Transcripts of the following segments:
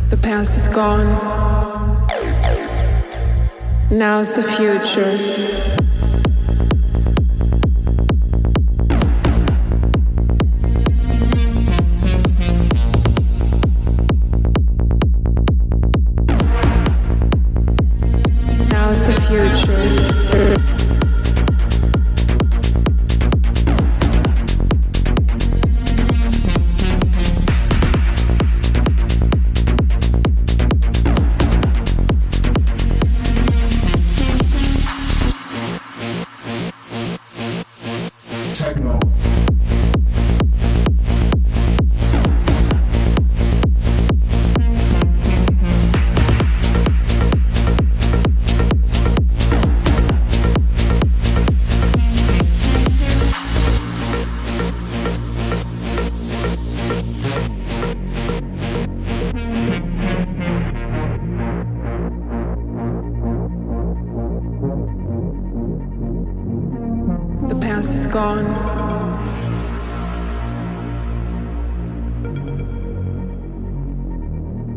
The past is gone. Now's the future. Now's the future. Techno. The past is gone.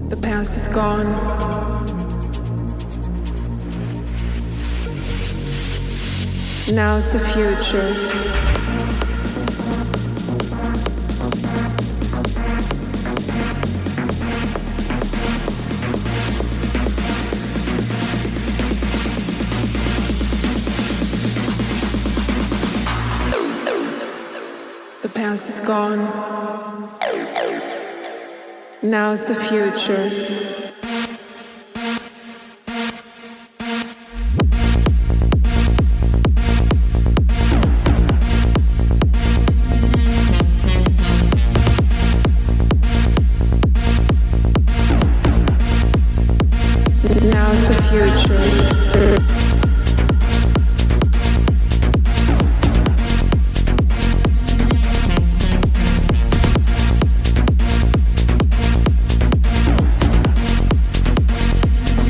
The past is gone. Now's the future. The past is gone. Now's the future. Now's the future.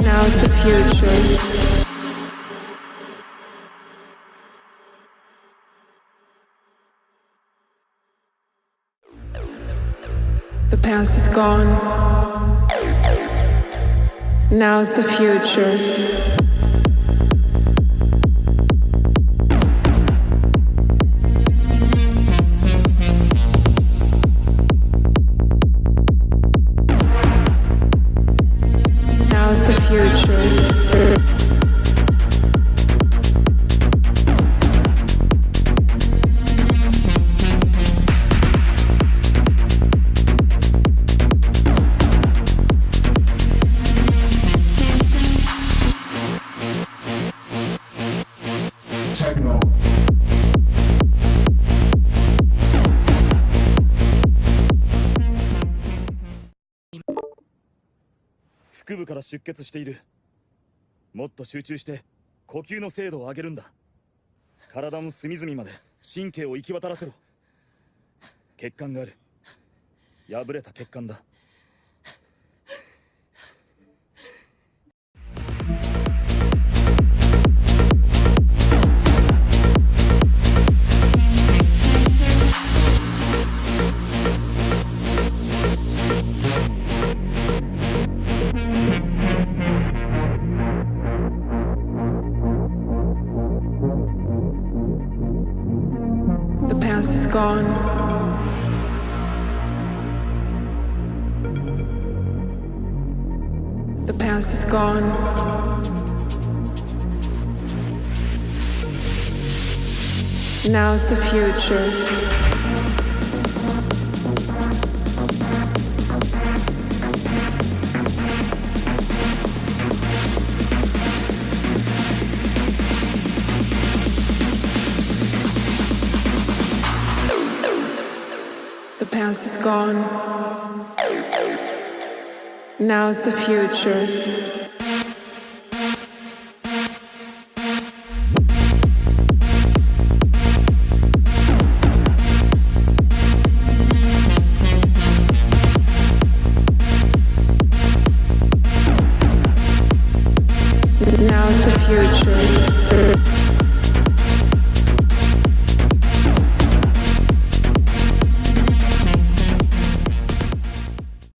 Now's the future. The past is gone. Now's the future. Now's the future. Techno. 腹部から出血している。もっと集中して呼吸の精度を上げるんだ。体の隅々まで神経を行き渡らせろ。血管がある。破れた血管だ。The past is gone. The past is gone. Now's the future. The past is gone. Now's the future.